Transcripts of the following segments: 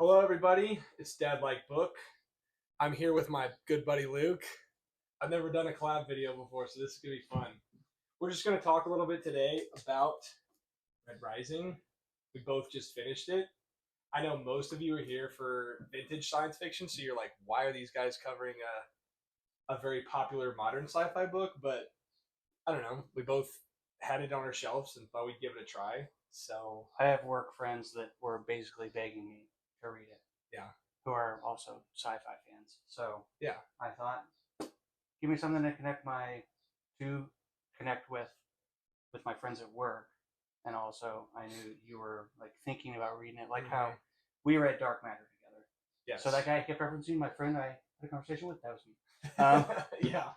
Hello, everybody. It's Dad Like Book. I'm here with my good buddy Luke. I've never done a collab video before, so this is going to be fun. We're just going to talk a little bit today about Red Rising. We both just finished it. I know most of you are here for vintage science fiction, so you're like, why are these guys covering a very popular modern sci fi book? But I don't know. We both had it on our shelves and thought we'd give it a try. So, I have work friends that were basically begging me to read it, yeah. who are also sci-fi fans. So Yeah. I thought, give me something to connect with my friends at work, and also I knew you were like thinking about reading it, like how we read Dark Matter together. Yes. So that guy kept referencing my friend I had a conversation with. That was me. Yeah.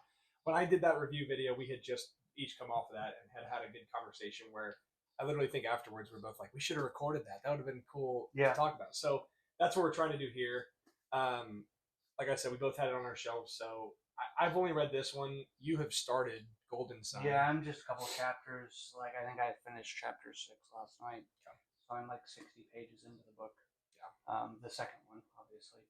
When I did that review video, we had just each come off of that and had a good conversation where I literally think afterwards we're both like, we should have recorded that. That would have been cool to talk about. So that's what we're trying to do here. Like I said, we both had it on our shelves. So I've only read this one. You have started Golden Sun. Yeah, I'm just a couple chapters. Like I think I finished chapter 6 last night. Okay. So I'm like 60 pages into the book. Yeah. The second one, obviously.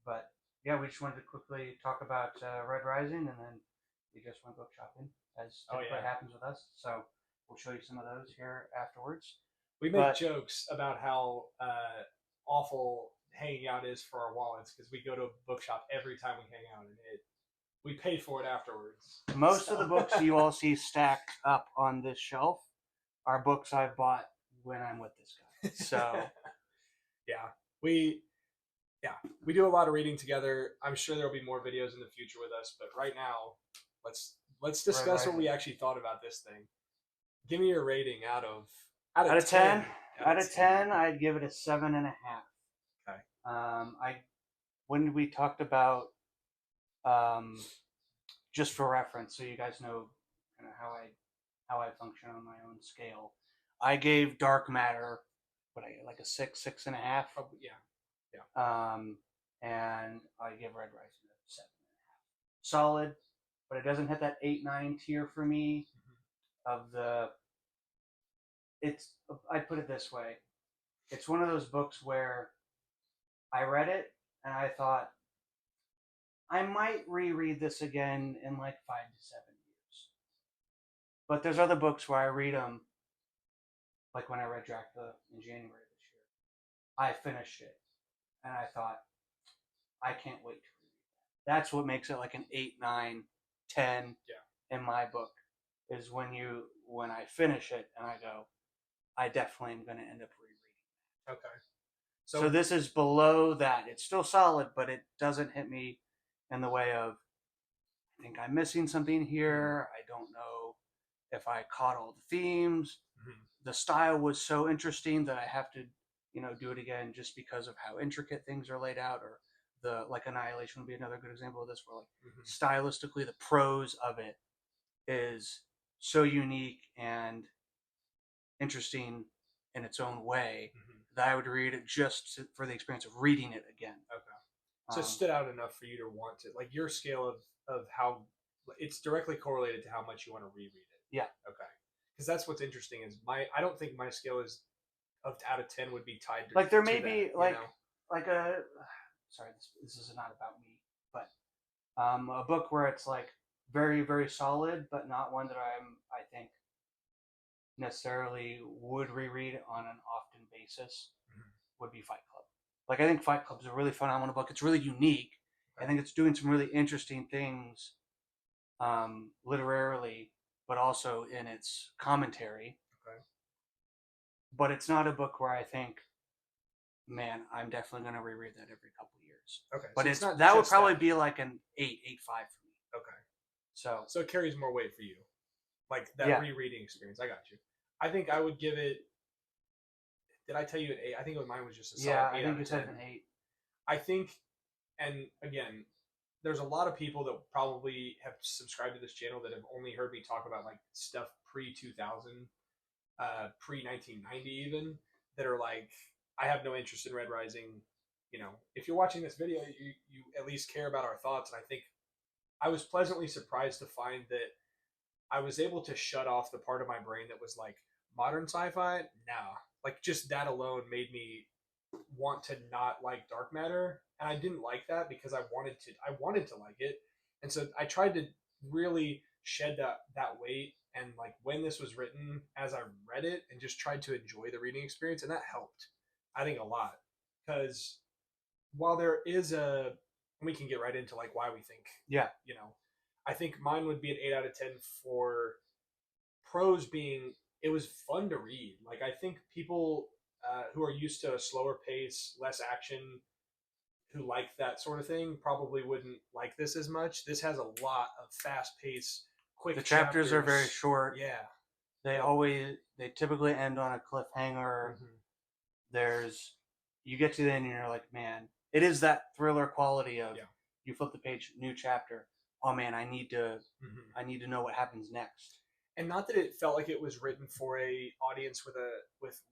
But yeah, we just wanted to quickly talk about Red Rising, and then we just went book shopping, as typically happens with us. So we'll show you some of those here afterwards. We make jokes about how awful hanging out is for our wallets because we go to a bookshop every time we hang out, and we pay for it afterwards. Most of the books you all see stacked up on this shelf are books I've bought when I'm with this guy. So yeah, we do a lot of reading together. I'm sure there'll be more videos in the future with us, but right now, let's discuss what we actually thought about this thing. Give me your rating out of 10. Out of 10, I'd give it a 7.5. Okay. When we talked about, just for reference, so you guys know kind of how I function on my own scale, I gave Dark Matter like a 6.5. Oh, yeah. And I give Red Rising a 7.5. Solid, but it doesn't hit that 8-9 tier for me. I'd put it this way. It's one of those books where I read it and I thought, I might reread this again in like 5 to 7 years. But there's other books where I read them, like when I read Dracula in January this year. I finished it and I thought, I can't wait to reread that. That's what makes it like an 8, 9, 10 in my book, is when I finish it and I go, I definitely am going to end up rereading that. Okay. So this is below that. It's still solid, but it doesn't hit me in the way of, I think I'm missing something here. I don't know if I caught all the themes. Mm-hmm. The style was so interesting that I have to, do it again just because of how intricate things are laid out. Or like Annihilation would be another good example of this, where like stylistically the prose of it is so unique and interesting in its own way that I would read it just for the experience of reading it again. Okay. So it stood out enough for you to want to, like, your scale of how it's directly correlated to how much you want to reread it. Yeah. Okay. Because that's what's interesting is I don't think my scale is out of 10 would be tied to, like there may to be that, like a, sorry, this is not about me, but a book where it's like very, very solid, but not one that I think necessarily would reread on an often basis, would be Fight Club. Like I think Fight Club is a really phenomenal book. It's really unique. I think it's doing some really interesting things literarily, but also in its commentary. Okay. But it's not a book where I think, man, I'm definitely going to reread that every couple of years. Okay. But so that would probably be like an 8.5 for me. Okay. So it carries more weight for you. Like that rereading experience. I got you. I think I would give it. Did I tell you an 8? I think mine was just a solid 8. I think you said an 8. I think, and again, there's a lot of people that probably have subscribed to this channel that have only heard me talk about like stuff pre-2000, pre-1990 even, that are like, I have no interest in Red Rising. If you're watching this video, you at least care about our thoughts. And I think I was pleasantly surprised to find that I was able to shut off the part of my brain that was like, modern sci-fi? Nah. Like just that alone made me want to not like dark matter, and I didn't like that because I wanted to like it, and so I tried to really shed that weight and like when this was written as I read it and just tried to enjoy the reading experience, and that helped I think a lot because while there is a we can get right into like why we think Yeah. I think mine would be an 8 out of 10 for prose being it was fun to read. Like I think people who are used to a slower pace, less action, who like that sort of thing, probably wouldn't like this as much. This has a lot of fast pace, quick. The chapters are very short. Yeah, They typically end on a cliffhanger. mm-hmm. You get to the end and you're like, man, it is that thriller quality of you flip the page, new chapter. Oh man, I need to know what happens next. And not that it felt like it was written for a audience with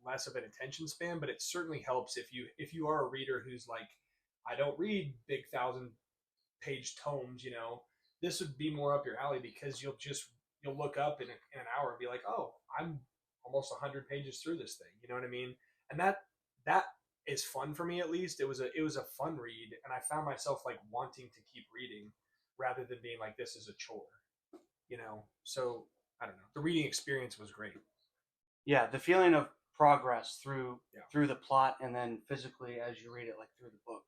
less of an attention span, but it certainly helps if you are a reader who's like, I don't read big 1,000-page tomes. This would be more up your alley because you'll look up in an hour and be like, oh, I'm almost 100 pages through this thing. You know what I mean? And that is fun for me at least. It was a fun read, and I found myself like wanting to keep reading rather than being like this is a chore. So I don't know. The reading experience was great. Yeah, the feeling of progress through the plot and then physically as you read it, like through the book,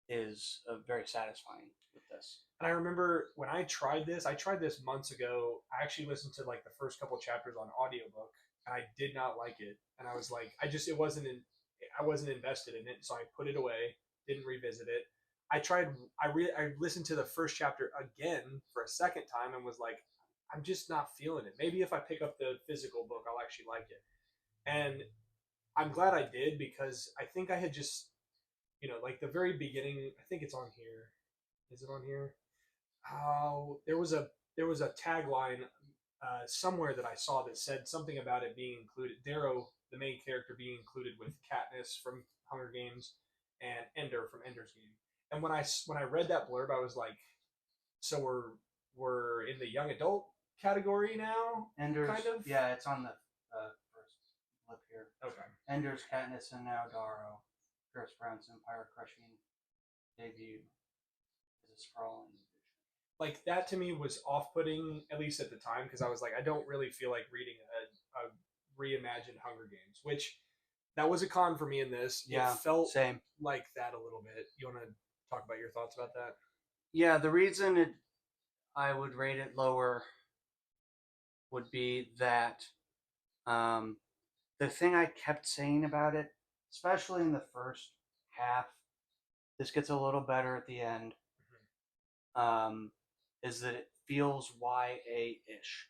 is very satisfying with this. And I remember when I tried this months ago. I actually listened to like the first couple chapters on audiobook, and I did not like it. And I was like, I wasn't invested in it, so I put it away, didn't revisit it. I listened to the first chapter again for a second time and was like, I'm just not feeling it. Maybe if I pick up the physical book, I'll actually like it. And I'm glad I did because I think I had just, like the very beginning. I think it's on here. Is it on here? Oh, there was a tagline somewhere that I saw that said something about it being included. Darrow, the main character, being included with Katniss from Hunger Games and Ender from Ender's Game. And when I read that blurb, I was like, so we're in the young adult category now. Ender's, kind of. Yeah, it's on the first flip here. Okay. Ender's, Katniss, and now Darrow. Pierce Brown's empire-crushing debut is a sprawling vision. Like that to me was off-putting, at least at the time, because I was like, I don't really feel like reading a reimagined Hunger Games, which that was a con for me in this. Yeah, it felt same. like that a little bit. You want to talk about your thoughts about that? Yeah, the reason I would rate it lower would be that the thing I kept saying about it, especially in the first half, this gets a little better at the end, is that it feels YA-ish.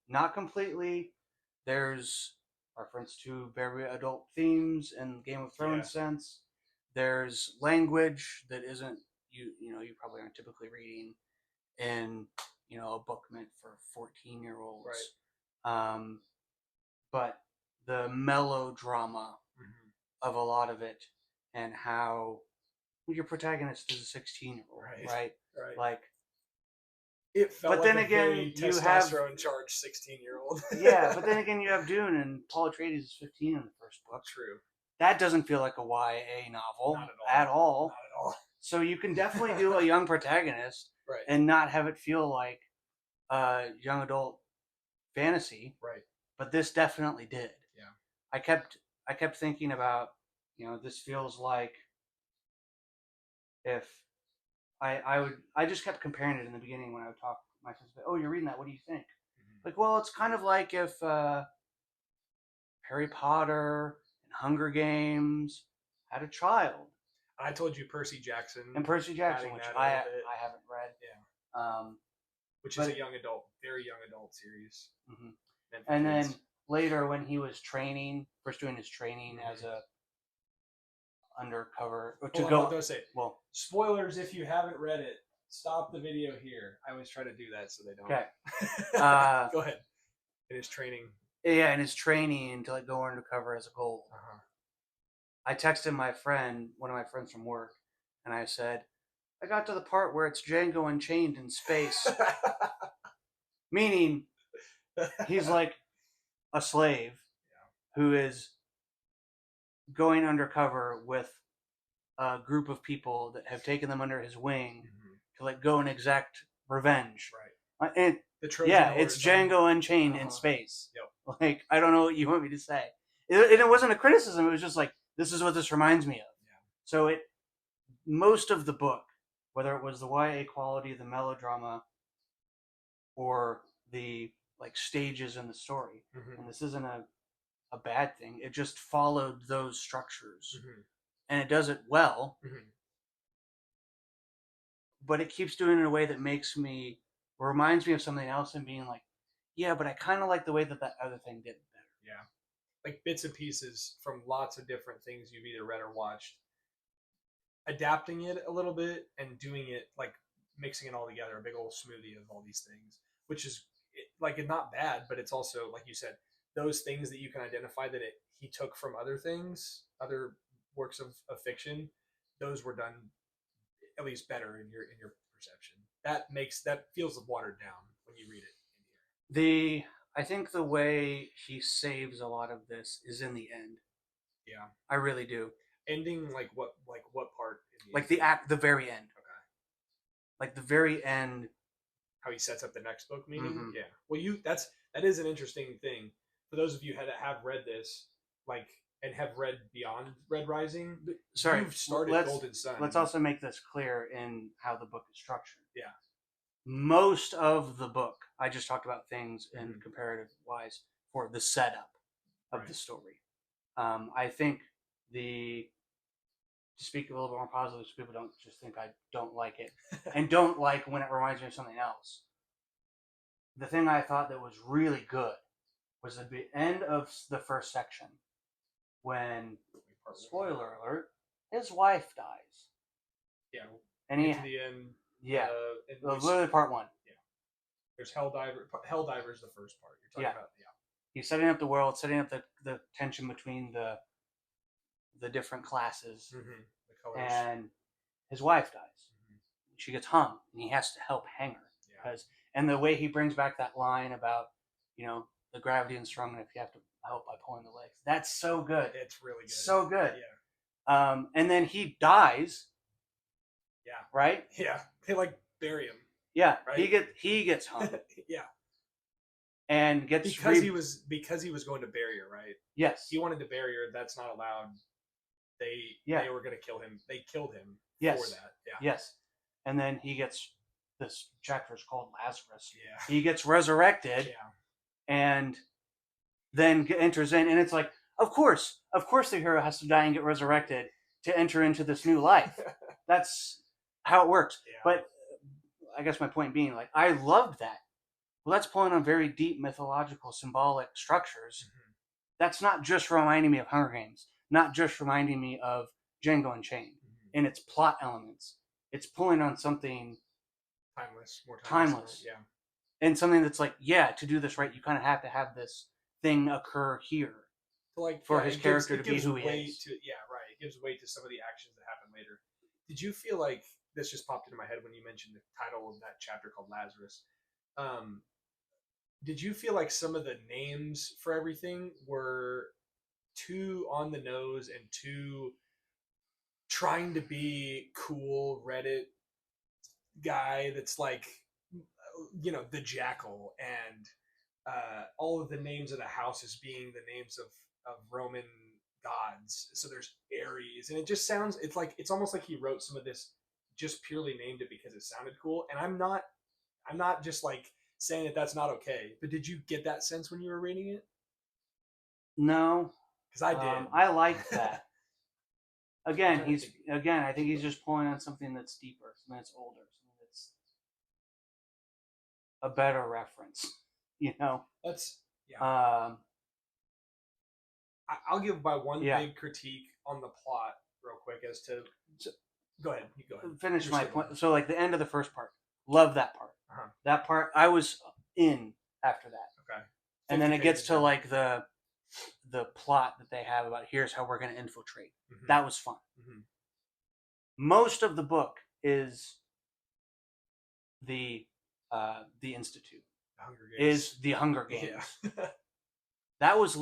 Not completely. There's reference to very adult themes in Game of Thrones sense. There's language that isn't you probably aren't typically reading in a book meant for 14-year-olds. Right. But the melodrama of a lot of it, and how your protagonist is a 16-year-old, right? Like it felt but like then a again, very you have testosterone-charged 16-year-old. Yeah, but then again, you have Dune, and Paul Atreides is 15 in the first book. True. That doesn't feel like a YA novel Not at all. Not at all. So you can definitely do a young protagonist, right, and not have it feel like young adult fantasy. Right. But this definitely did. Yeah. I kept thinking about, this feels like if I just kept comparing it in the beginning when I would talk to my friends. Oh, you're reading that. What do you think? Like, well, it's kind of like if Harry Potter and Hunger Games had a child. I told you Percy Jackson. And Percy Jackson, which I haven't read. Yeah. Which is a young adult, very young adult series. And then later, when he was first doing his training as a undercover don't say. Well, spoilers if you haven't read it. Stop the video here. I always try to do that so they don't. Okay. Go ahead. In his training. Yeah, in his training to go undercover as a gold. I texted one of my friends from work, and I said, I got to the part where it's Django Unchained in space. Meaning, he's like a slave who is going undercover with a group of people that have taken them under his wing to like go and exact revenge. Right. And The Trojan yeah, horse. it's Django Unchained in Uh-huh. space. Yep. Like, I don't know what you want me to say. And it wasn't a criticism. It was just like, this is what this reminds me of. Yeah. So most of the book, whether it was the YA quality, the melodrama, or the like stages in the story, and this isn't a bad thing. It just followed those structures, and it does it well. But it keeps doing it in a way that reminds me of something else, and being like, yeah, but I kind of like the way that other thing did it better. Yeah, like bits and pieces from lots of different things you've either read or watched, adapting it a little bit and doing it like mixing it all together, a big old smoothie of all these things, which is like it's not bad, but it's also like you said, those things that you can identify that he took from other things, other works of fiction, those were done at least better in your perception. That feels watered down when you read it in here. I think the way he saves a lot of this is in the end. Yeah, I really do. Ending like what part? Like the very end. Okay. Like the very end. How he sets up the next book, meaning yeah. Well, that is an interesting thing for those of you that have read this, like and have read beyond Red Rising. Sorry, you've started Golden Sun. Let's also make this clear in how the book is structured. Yeah. Most of the book, I just talked about things in comparative wise for the setup of the story. I think to speak a little bit more positive, so people don't just think I don't like it and don't like when it reminds me of something else. The thing I thought that was really good was at the end of the first section when, spoiler alert, his wife dies. Yeah. And to the end. Yeah. Literally part one. Yeah. There's Helldiver's the first part. You're talking about. Yeah. He's setting up the world, setting up the tension between the different classes. The colors. And his wife dies. She gets hung, and he has to help hang her. And the way he brings back that line about, the gravity and strong, and if you have to help by pulling the legs. That's so good. It's really good. So good. Yeah. And then he dies. Yeah. Right? Yeah. They like bury him. Yeah. Right? He gets hung. Yeah. And gets because he was going to bury her, right? Yes. He wanted to bury her. That's not allowed. They were going to kill him. They killed him for that. Yeah. Yes. And then he gets this chapter's called Lazarus. Yeah. He gets resurrected. Yeah. And then enters in, and it's like, of course the hero has to die and get resurrected to enter into this new life. That's how it works. Yeah. But I guess my point being, like, I loved that. Well, that's pulling on very deep mythological, symbolic structures. That's not just reminding me of Hunger Games, not just reminding me of Django Unchained in its plot elements. It's pulling on something more timeless. Yeah. And something that's like, to do this right, you kind of have to have this thing occur here. For his character to be who he is. It gives way to some of the actions that happen later. Did you feel like, this just popped into my head when you mentioned the title of that chapter called Lazarus. Did you feel like some of the names for everything were too on the nose and too trying to be cool Reddit guy that's like, the Jackal and all of the names of the houses being the names of Roman gods. So there's Ares, and it just sounds, it's almost like he wrote some of this just purely named it because it sounded cool. And I'm not just like saying that that's not okay, but did you get that sense when you were reading it? No, because I did. I like that. Again, I think he's just pulling on something that's deeper, something that's older, something that's a better reference. That's I'll give my one big critique on the plot real quick as to. Go ahead. You go ahead. Finish my point. So, like the end of the first part, love that part. That part, I was in after that. Okay. And then it gets to like the plot that they have about here's how we're going to infiltrate. That was fun. Most of the book is the Institute. Is the Hunger Games. Yeah. That was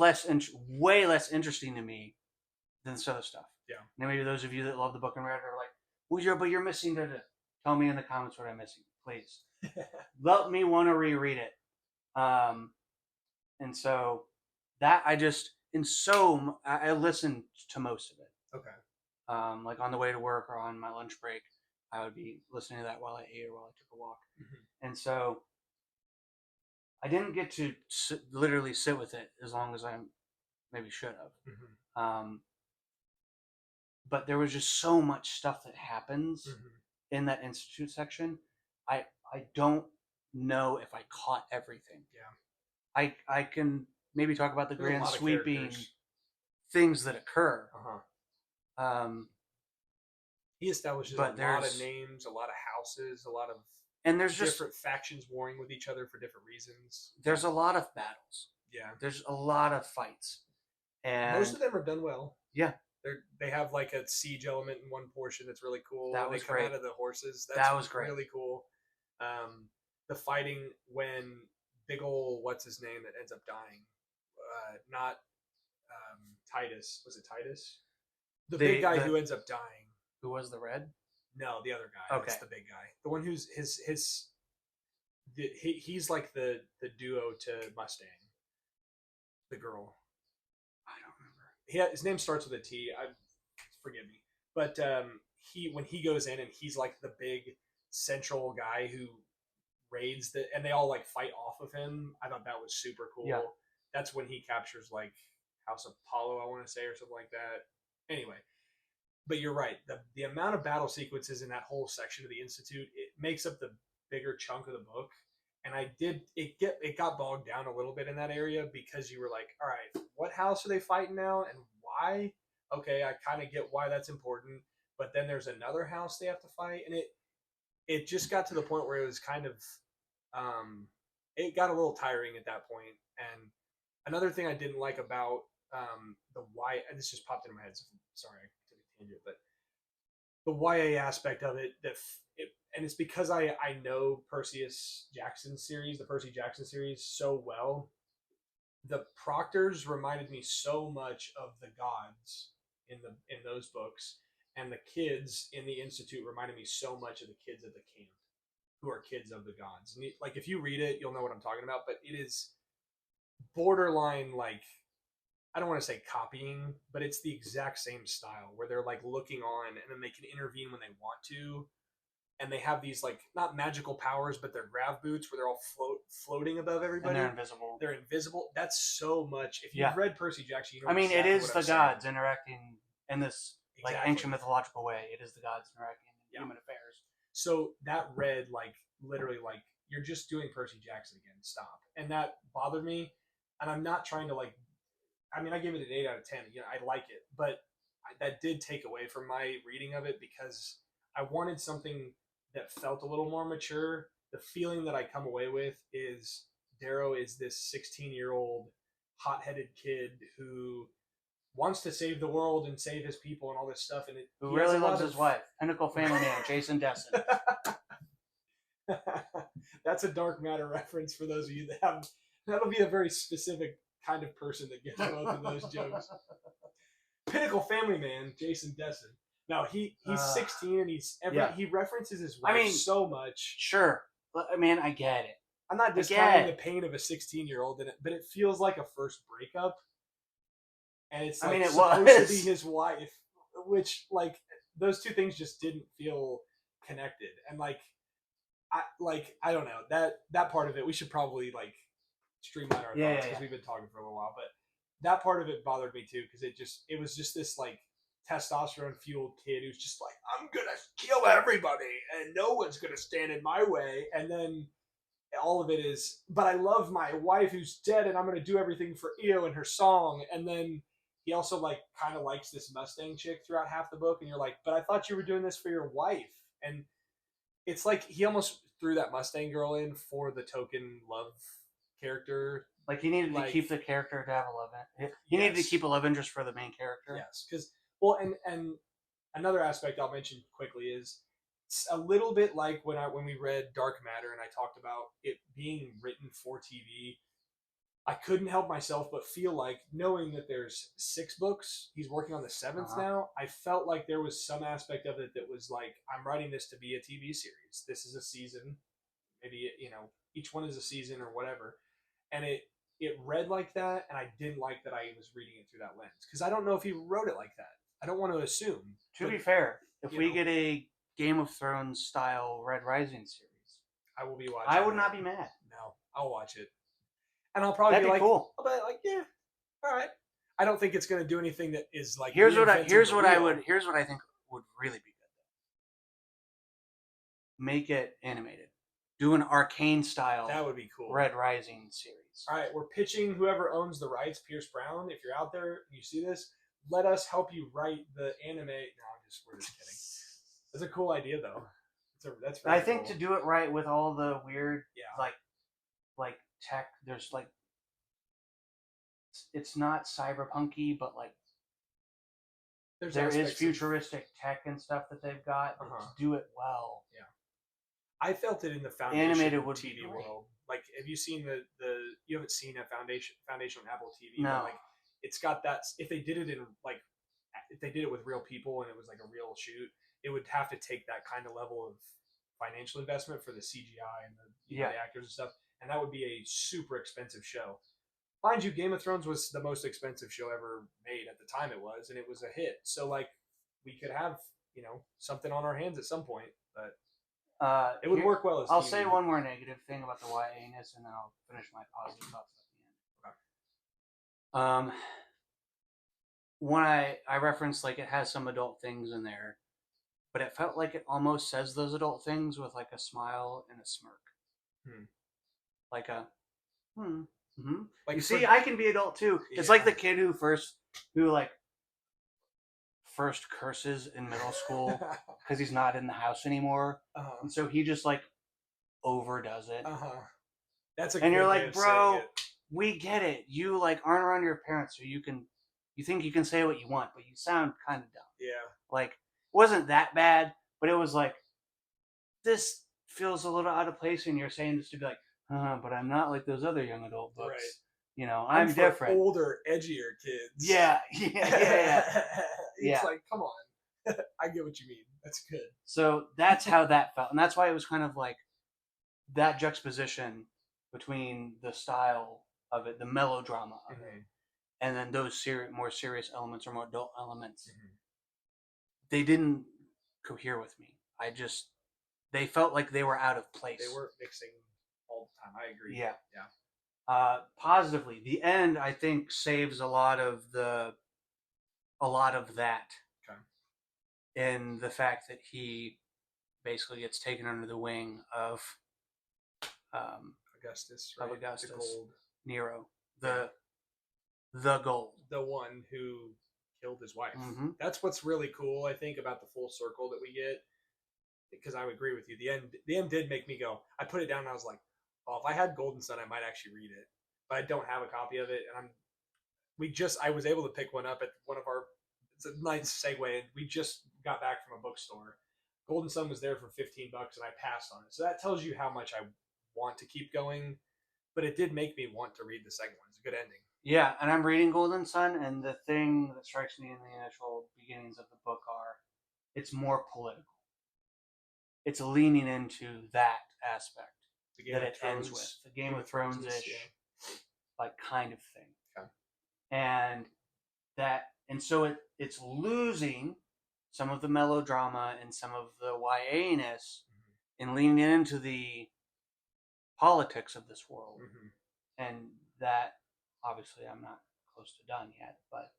way less interesting to me than this other stuff. Yeah. Now maybe those of you that love the book and read it are like, well, but you're missing da. Tell me in the comments what I'm missing, please. Let me want to reread it. And so that I listened to most of it. Okay. Like on the way to work or on my lunch break, I would be listening to that while I ate or while I took a walk. Mm-hmm. And so I didn't get to literally sit with it as long as I maybe should have. Mm-hmm. But there was just so much stuff that happens in that institute section. I don't know if I caught everything. Yeah. I can maybe talk about the grand sweeping things that occur. He establishes a lot of names, a lot of houses, a lot of there's different factions warring with each other for different reasons. There's a lot of battles. Yeah. There's a lot of fights. And most of them are done well. Yeah. They have like a siege element in one portion that's really cool. That was great. Out of the horses. That was great. Really cool. The fighting when big ol' what's his name that ends up dying. Not Titus. Was it Titus? The big guy who ends up dying. Who was the red? No, the other guy. Okay. It's the big guy. The one who's he's like the duo to Mustang. The girl. I don't remember. His name starts with a T. Forgive me. But when he goes in and he's like the big central guy who raids and they all like fight off of him. I thought that was super cool. Yeah. That's when he captures like House Apollo, I want to say, or something like that. Anyway, but you're right. The amount of battle sequences in that whole section of the Institute, it makes up the bigger chunk of the book. And it got bogged down a little bit in that area because you were like, all right, what house are they fighting now and why? Okay, I kind of get why that's important. But then there's another house they have to fight. And it just got to the point where it was kind of, it got a little tiring at that point. And another thing I didn't like about the YA, and this just popped into my head, so sorry, I took a tangent, but the YA aspect of it, and it's because I know the Percy Jackson series so well. The Proctors reminded me so much of the gods in those books, and the kids in the Institute reminded me so much of the kids of the camp, who are kids of the gods. And like if you read it, you'll know what I'm talking about. But it is borderline like, I don't want to say copying, but it's the exact same style where they're like looking on and then they can intervene when they want to. And they have these like not magical powers, but they're grav boots where they're all floating above everybody. And they're invisible. That's so much. If you've read Percy Jackson, you know. I mean, exactly it is the gods interacting in this like ancient mythological way. It is the gods interacting in human affairs. So that read like literally like you're just doing Percy Jackson again. Stop. And that bothered me. And I'm not trying to like. I mean, I give it an 8 out of 10. You know, I like it, but that did take away from my reading of it because I wanted something that felt a little more mature. The feeling that I come away with is Darrow is this 16-year-old hot-headed kid who wants to save the world and save his people and all this stuff. And who really loves his wife. Pinnacle family man, Jason Desson. That's a Dark Matter reference for those of you that have. That'll be a very specific kind of person that gets both of those jokes. Pinnacle family man, Jason Desson. No, he's 16 and he references his wife so much. Sure, I mean, I get it. I'm not discounting the pain of a 16-year-old in it, but it feels like a first breakup, and it's like it supposed to be his wife, which like those two things just didn't feel connected, and I don't know that part of it. We should probably like streamline our thoughts because we've been talking for a little while, but that part of it bothered me too because it was just this like testosterone fueled kid who's just like, I'm gonna kill everybody and no one's gonna stand in my way, and then all of it is, but I love my wife who's dead and I'm gonna do everything for Io and her song. And then he also like kind of likes this Mustang chick throughout half the book, and you're like, but I thought you were doing this for your wife. And it's like he almost threw that Mustang girl in for the token love character. Like he needed to keep the character to have a love interest. He needed to keep a love interest for the main character. Yes, because and another aspect I'll mention quickly is it's a little bit like when we read Dark Matter and I talked about it being written for TV. I couldn't help myself but feel like, knowing that there's 6 books, he's working on the 7th now. I felt like there was some aspect of it that was like, I'm writing this to be a TV series. This is a season. Maybe, each one is a season or whatever. And it read like that, and I didn't like that I was reading it through that lens because I don't know if he wrote it like that. I don't want to assume. To be fair, if we get a Game of Thrones style Red Rising series, I will be watching. I would not be mad. No, I'll watch it, and I'll probably That'd be be like, cool. I'll be like, yeah, all right. I don't think it's going to do anything that is like. Here's what I think would really be good. Make it animated. Do an Arcane style. That would be cool. Red Rising series. All right, we're pitching whoever owns the rights, Pierce Brown. If you're out there and you see this, let us help you write the anime. No, we're just kidding. That's a cool idea, though. That's. I think cool. To do it right with all the weird, like tech. There's like, it's not cyberpunky, but like there is futuristic tech and stuff that they've got. To do it well. Yeah. I felt it in the Foundation animated TV world. Like, have you seen the? You haven't seen a Foundation on Apple TV? No. But like, it's got that. If they did it if they did it with real people and it was like a real shoot, it would have to take that kind of level of financial investment for the CGI and the actors and stuff, and that would be a super expensive show. Mind you, Game of Thrones was the most expensive show ever made at the time it was, and it was a hit. So like, we could have something on our hands at some point, but. It would work well as I'll TV. say one more negative thing about the YA-ness, and then I'll finish my positive thoughts at the end. Okay. When I referenced, like, it has some adult things in there, but it felt like it almost says those adult things with like a smile and a smirk. Like a Like, you see, I can be adult too. It's like the kid who first curses in middle school because he's not in the house anymore, and so he just like overdoes it. That's a. And you're like, bro, we get it. You like aren't around your parents, so you think you can say what you want, but you sound kind of dumb. Yeah. Like, it wasn't that bad, but it was like, this feels a little out of place, and you're saying this to be like, but I'm not like those other young adult books. Right. I'm different. Older, edgier kids. Yeah. It's like, come on. I get what you mean. That's good. So that's how that felt. And that's why it was kind of like that juxtaposition between the style of it, the melodrama of it, and then those more serious elements or more adult elements. They didn't cohere with me. They felt like they were out of place. They were mixing all the time. I agree. Yeah. Positively, the end, I think, saves a lot of that. Okay. In the fact that he basically gets taken under the wing of Augustus, right? Augustus, the Gold. Nero, the Gold, the one who killed his wife. That's what's really cool, I think, about the full circle that we get. Because I would agree with you, the end did make me go. I put it down and I was like, "Oh, if I had Golden Sun, I might actually read it." But I don't have a copy of it, and I was able to pick one up at one of our. It's a nice segue, and we just got back from a bookstore. Golden Sun was there for $15, and I passed on it. So that tells you how much I want to keep going. But it did make me want to read the second one. It's a good ending. Yeah, and I'm reading Golden Sun, and the thing that strikes me in the initial beginnings of the book it's more political. It's leaning into that aspect that it ends with. The Game of Thrones-ish, like, kind of thing. Okay. And so it's losing some of the melodrama and some of the YA-ness and leaning into the politics of this world. And that, obviously, I'm not close to done yet, but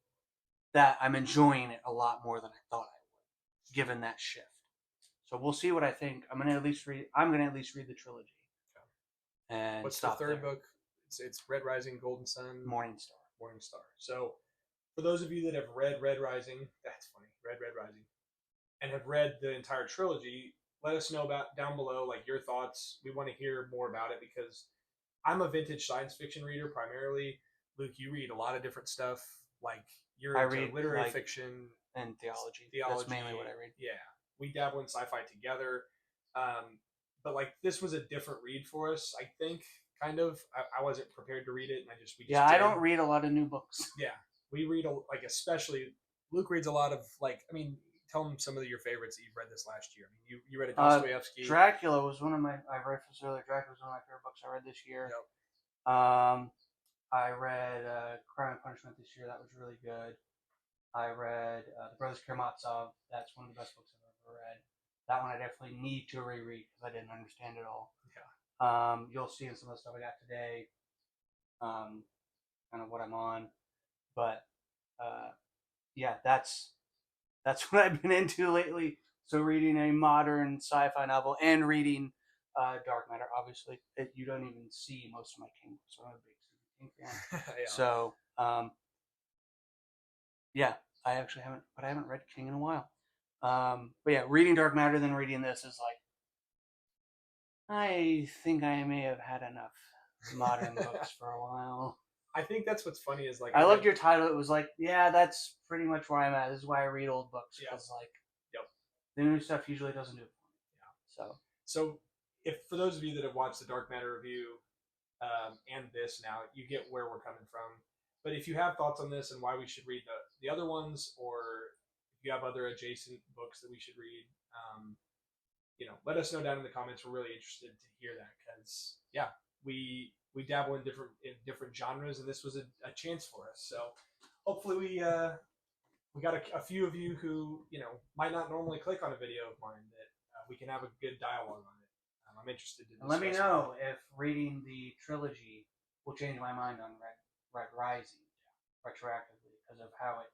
that I'm enjoying it a lot more than I thought I would, given that shift. So we'll see what I think. I'm gonna at least read the trilogy. Okay. And what's the third book? It's Red Rising, Golden Sun, Morning Star. So, for those of you that have read Red Rising, that's funny, Red Rising, and have read the entire trilogy, let us know about down below, like, your thoughts. We want to hear more about it because I'm a vintage science fiction reader primarily. Luke, you read a lot of different stuff. Like, I read literary fiction and theology. That's mainly what I read. Yeah. We dabble in sci-fi together, but like, this was a different read for us, I think, kind of. I wasn't prepared to read it, and we just I did. don't read a lot of new books. Yeah, we read like especially Luke reads a lot of like. I mean, tell him some of your favorites that you've read this last year. I mean, you read a Dostoevsky. Dracula was one of my. I read this earlier. Dracula was one of my favorite books I read this year. Yep. I read Crime and Punishment this year. That was really good. I read The Brothers Karamazov. That's one of the best books I've ever read. That one I definitely need to reread because I didn't understand it all. Yeah. You'll see in some of the stuff I got today, kind of what I'm on. But yeah, that's what I've been into lately. So reading a modern sci-fi novel and reading Dark Matter. Obviously, you don't even see most of my King books. So I'm a big King fan. Yeah. So yeah, I actually haven't read King in a while. But yeah, reading Dark Matter then reading this is like, I think I may have had enough modern books for a while. I think that's what's funny is like I loved your title. It was like, yeah, that's pretty much where I'm at. This is why I read old books because like, the new stuff usually doesn't do it for me. Yeah. So if for those of you that have watched the Dark Matter review and this now, you get where we're coming from. But if you have thoughts on this and why we should read the other ones, or if you have other adjacent books that we should read, let us know down in the comments. We're really interested to hear that because we dabble in different genres, and this was a chance for us. So hopefully we got a few of you who might not normally click on a video of mine that we can have a good dialogue on it. I'm interested to discuss. Let me know if reading the trilogy will change my mind on Red Rising retroactively because of how it.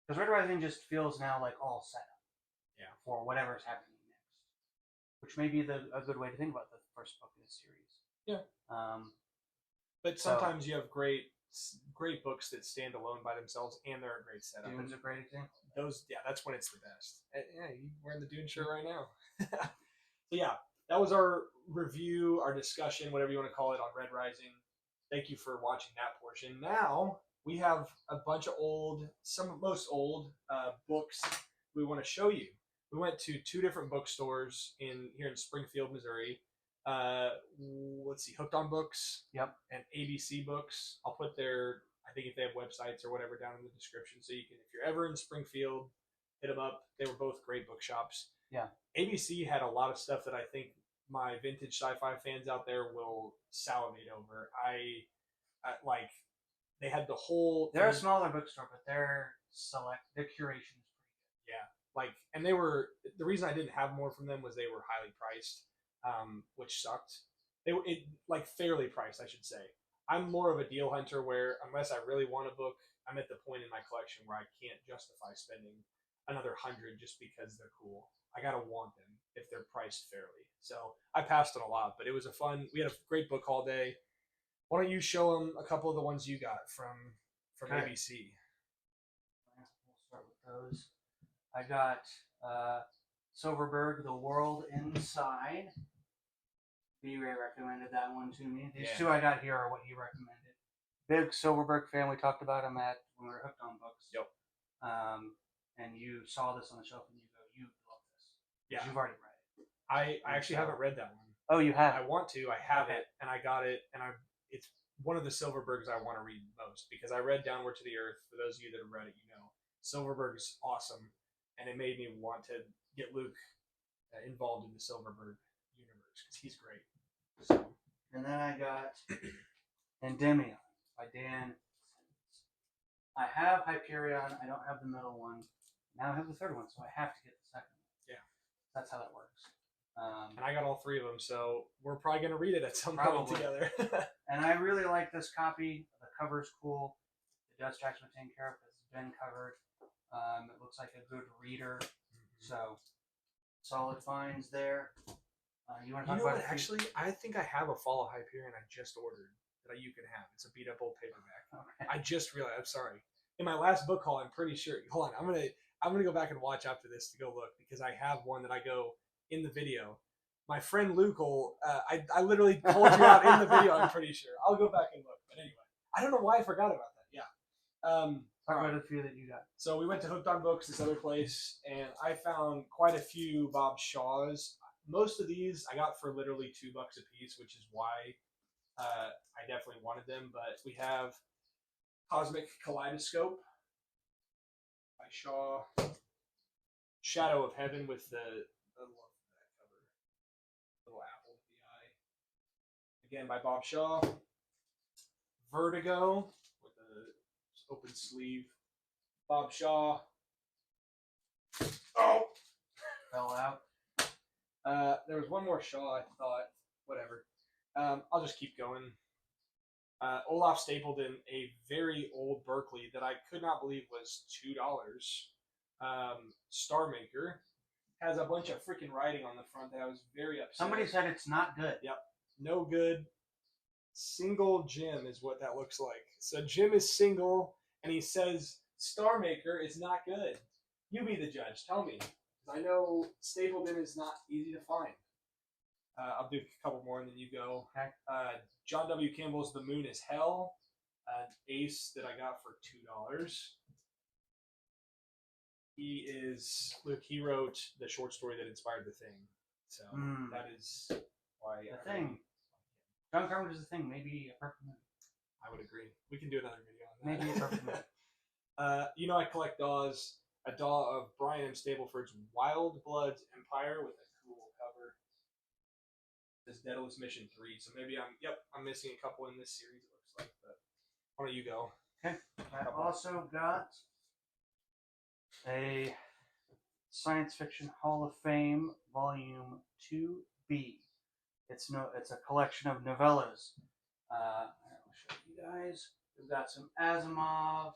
Because Red Rising just feels now like all set up. Yeah. For whatever's happening next, which may be a good way to think about the first book in the series. Yeah. But sometimes you have great books that stand alone by themselves, and they're a great setup. Dune's a great example. That's when it's the best. Yeah, you're wearing the Dune shirt right now. So yeah, that was our review, our discussion, whatever you want to call it, on Red Rising. Thank you for watching that portion. Now we have a bunch of most old books we want to show you. We went to 2 different bookstores here in Springfield, Missouri. Let's see, Hooked on Books. Yep. And ABC Books. I'll put I think if they have websites or whatever down in the description, so you can, if you're ever in Springfield, hit them up. They were both great bookshops. Yeah. ABC had a lot of stuff that I think my vintage sci-fi fans out there will salivate over. I like, they had the whole. They're a smaller bookstore, but their curation is pretty good. Yeah. Like, and they were, the reason I didn't have more from them was they were highly priced. Which sucked. Like fairly priced, I should say. I'm more of a deal hunter where unless I really want a book, I'm at the point in my collection where I can't justify spending another $100 just because they're cool. I gotta want them if they're priced fairly. So I passed on a lot, but it was we had a great book haul day. Why don't you show them a couple of the ones you got from ABC? We'll start with those. I got Silverberg, The World Inside. B-Ray recommended that one to me. These 2 I got here are what he recommended. Big Silverberg fan. We talked about him when we were Hooked on Books. Yep. And you saw this on the shelf and you go, you love this. Yeah. You've already read it. I actually haven't read that one. Oh, you have? I want to. I have it, and I got it, and it's one of the Silverbergs I want to read most because I read Downward to the Earth. For those of you that have read it, Silverberg is awesome, and it made me want to get Luke involved in the Silverberg universe because he's great. So. And then I got Endymion by Dan. I have Hyperion. I don't have the middle one. Now I have the third one, so I have to get the second one. Yeah. That's how that works. And I got all 3 of them, so we're probably going to read it at some point together. And I really like this copy. The cover's cool. The dust jack's been taken care of. It's been covered. It looks like a good reader. So, solid finds there. You want to talk about it? Actually, I think I have a Fall of Hyperion I just ordered that you can have. It's a beat up old paperback. Okay. I just realized. I'm sorry. In my last book haul, I'm pretty sure. Hold on. I'm gonna go back and watch after this to go look because I have one that I go in the video. My friend Luke will. I literally told you out in the video. I'm pretty sure. I'll go back and look. But anyway, I don't know why I forgot about that. Yeah. Talk about a few that you got. So we went to Hooked on Books, this other place, and I found quite a few Bob Shaws. Most of these I got for literally $2 a piece, which is why I definitely wanted them, but we have Cosmic Kaleidoscope by Shaw. Shadow of Heaven with the I love that cover. Little apple with the eye. Again by Bob Shaw. Vertigo with the open sleeve. Bob Shaw. Oh! Fell out. There was one more Shaw, I thought. Whatever. I'll just keep going. Olaf Stapledon, a very old Berkeley that I could not believe was $2. Star Maker has a bunch of freaking writing on the front that I was very upset. Somebody said it's not good. Yep. No good. Single Jim is what that looks like. So Jim is single, and he says Star Maker is not good. You be the judge. Tell me. I know Stapledon is not easy to find. I'll do a couple more and then you go. Okay. John W. Campbell's The Moon is Hell. An ace that I got for $2. He wrote the short story that inspired The Thing. So that is why The Thing. John Carpenter's The Thing. Maybe a perfect movie. I would agree. We can do another video on that. Maybe a perfect movie. I collect DAWs. A DAW of Brian M. Stableford's Wild Bloods Empire with a cool cover. This Daedalus Mission 3. So maybe I'm missing a couple in this series, it looks like. But why don't you go? Okay. I also got a Science Fiction Hall of Fame Volume 2B. It's a collection of novellas. I'll show you guys. We've got some Asimov,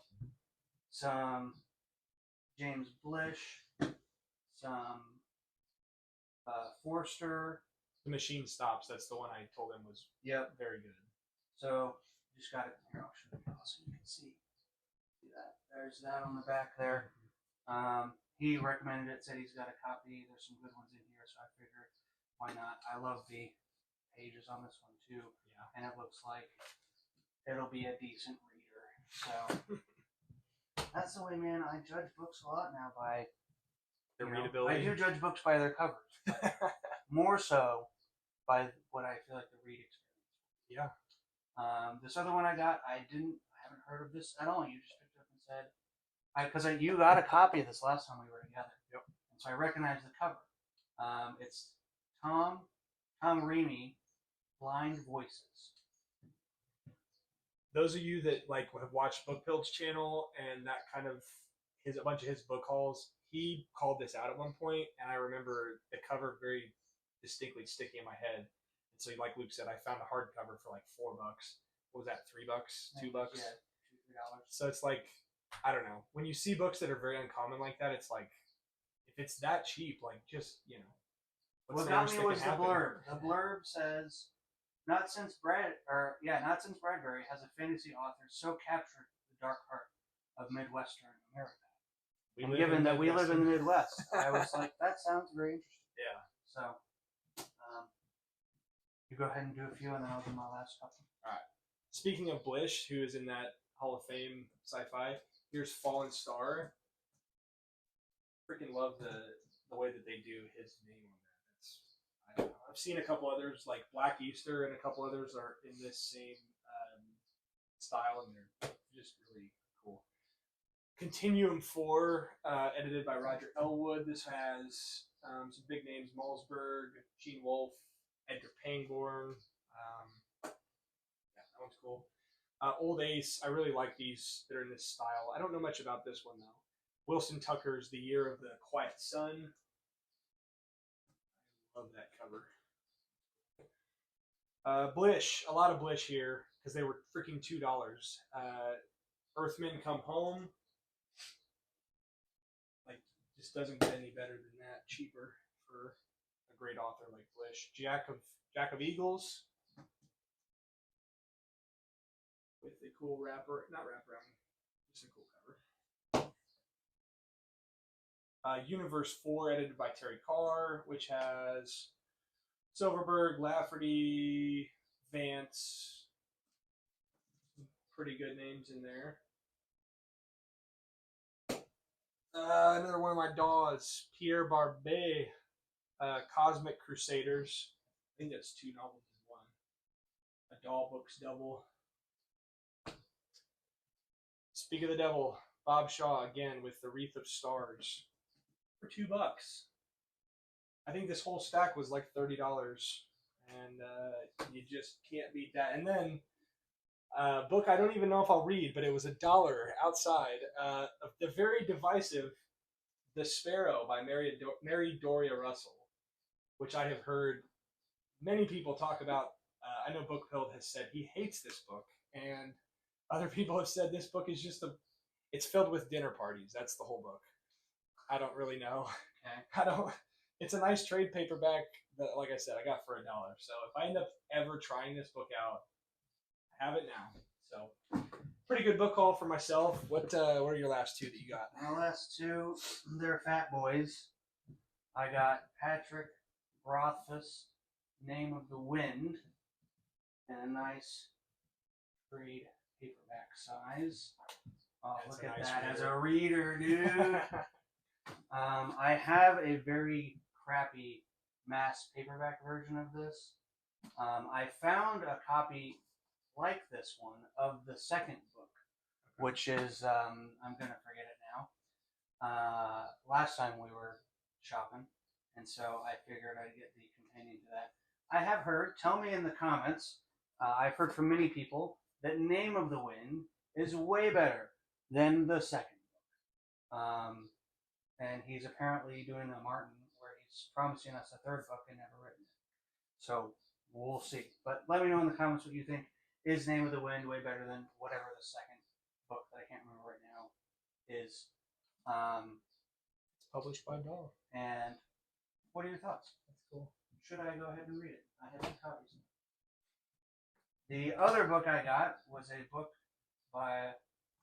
some James Blish, some Forster. The Machine Stops. That's the one I told him was very good. So just got it here. I'll show you so you can see that. There's that on the back there. He recommended it. Said he's got a copy. There's some good ones in here, so I figured why not? I love the pages on this one too. Yeah. And it looks like it'll be a decent reader. So that's the way, man. I judge books a lot now by their readability. I do judge books by their covers, more so by what I feel like the read experience. Yeah. This other one I got, I haven't heard of this at all. You just picked it up and said, because you got a copy of this last time we were together. Yep. And so I recognized the cover. It's Tom Reamy, Blind Voices. Those of you that have watched Book Build's channel and that kind of a bunch of his book hauls, he called this out at one point, and I remember the cover very distinctly sticking in my head. And so, like Luke said, I found a hardcover for like $4. What was that? $3? $2? Yeah, $2, $3. So it's like, I don't know. When you see books that are very uncommon like that, it's like, if it's that cheap, just What got me was the blurb. The blurb says, Not since Bradbury has a fantasy author so captured the dark heart of Midwestern America. And given that we live in the Midwest, I was like, that sounds very interesting. Yeah. So, you go ahead and do a few, and then I'll do my last couple. All right. Speaking of Blish, who is in that Hall of Fame sci-fi, here's Fallen Star. Freaking love the way that they do his name on that. I don't know. I've seen a couple others, like Black Easter, and a couple others are in this same style, and they're just really cool. Continuum 4, edited by Roger Elwood. This has some big names: Malsberg, Gene Wolfe, Edgar Pangborn. That one's cool. Old Ace. I really like these that are in this style. I don't know much about this one though. Wilson Tucker's The Year of the Quiet Sun. I love that cover. Blish. A lot of Blish here because they were freaking $2. Earthmen Come Home. Just doesn't get any better than that. Cheaper for a great author like Blish. Jack of Eagles. With a cool just a cool cover. Universe 4, edited by Terry Carr, which has Silverberg, Lafferty, Vance. Pretty good names in there. Another one of my DAWs, Pierre Barbet, Cosmic Crusaders. I think that's 2 novels in one. A Doll Books double. Speak of the Devil, Bob Shaw again with the Wreath of Stars for $2. I think this whole stack was like $30, and you just can't beat that. And then a book I don't even know if I'll read, but it was $1 outside. The very divisive The Sparrow by Mary Doria Russell, which I have heard many people talk about. I know Bookpilled has said he hates this book, and other people have said this book is just it's filled with dinner parties. That's the whole book. I don't really know. Okay. It's a nice trade paperback that, like I said, I got for $1. So if I end up ever trying this book out, I have it now. So pretty good book haul for myself. What are your last two that you got? My last two, they're fat boys. I got Patrick Rothfuss, Name of the Wind, in a nice trade paperback size. Oh, That's look at nice that reader. as a reader, dude. I have a very crappy mass paperback version of this. I found a copy like this one of the second book, which is, I'm going to forget it now. Last time we were shopping, and so I figured I'd get the companion to that. I have heard, tell me in the comments, I've heard from many people that Name of the Wind is way better than the second book. And he's apparently doing a Martin where he's promising us a third book and never written it. So we'll see. But let me know in the comments what you think. Is Name of the Wind way better than whatever the second book that I can't remember right now is? It's published by Doll. And what are your thoughts? That's cool. Should I go ahead and read it? I have 2 copies. The other book I got was a book by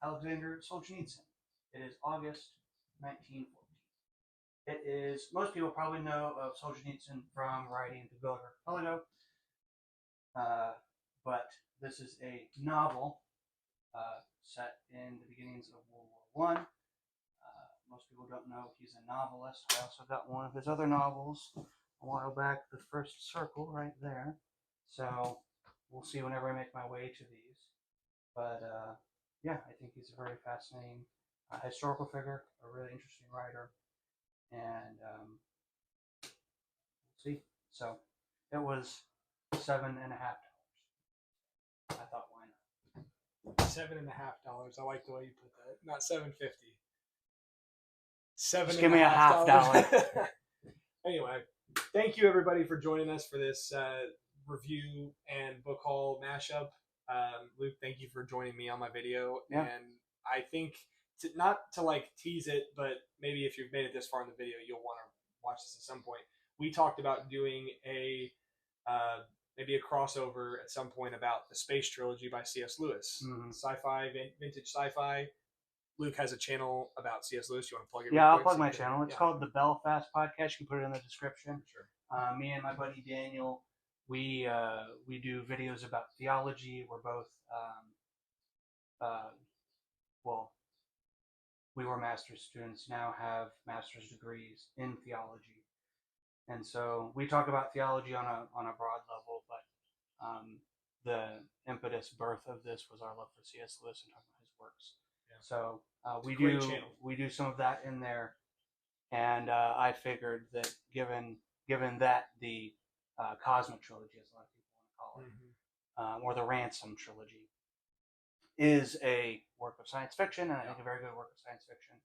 Alexander Solzhenitsyn. It is August 1914. It is, most people probably know of Solzhenitsyn from writing The Goat Archipelago, but this is a novel set in the beginnings of World War I. Most people don't know he's a novelist. I also got one of his other novels a while back, The First Circle, right there. So we'll see whenever I make my way to these. But yeah, I think he's a very fascinating historical figure, a really interesting writer, and we'll see. So it was $7.50. I thought, why not? $7.50. I like the way you put that. Not $7.50. Just give me a $0.50. Anyway, thank you everybody for joining us for this review and book haul mashup. Luke, thank you for joining me on my video. Yeah. And I think not to like tease it, but maybe if you've made it this far in the video, you'll want to watch this at some point. We talked about doing maybe a crossover at some point about the Space Trilogy by C.S. Lewis. Mm-hmm. Sci-fi, vintage sci-fi. Luke has a channel about C.S. Lewis. You want to plug it? Yeah, I'll plug my channel. It's called the Belfast Podcast. You can put it in the description. Sure. Me and my buddy Daniel, we do videos about theology. We're both, well, we were master's students, now have master's degrees in theology. And so we talk about theology on a broad level, but the impetus birth of this was our love for C.S. Lewis and talking about his works. Yeah. So we do some of that in there, and I figured that given that the Cosmic Trilogy, as a lot of people want to call it, or the Ransom Trilogy, is a work of science fiction, and I think a very good work of science fiction,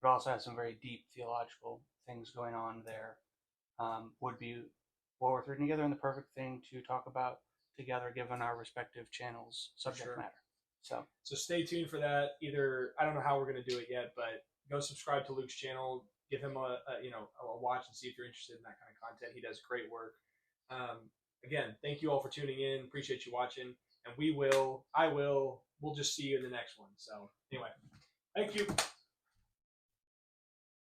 but also has some very deep theological things going on there. Would be well worth reading together, and the perfect thing to talk about together, given our respective channels' subject matter. So stay tuned for that. Either I don't know how we're going to do it yet, but go subscribe to Luke's channel. Give him a watch and see if you're interested in that kind of content. He does great work. Again, thank you all for tuning in. Appreciate you watching, and we'll just see you in the next one. So anyway, thank you.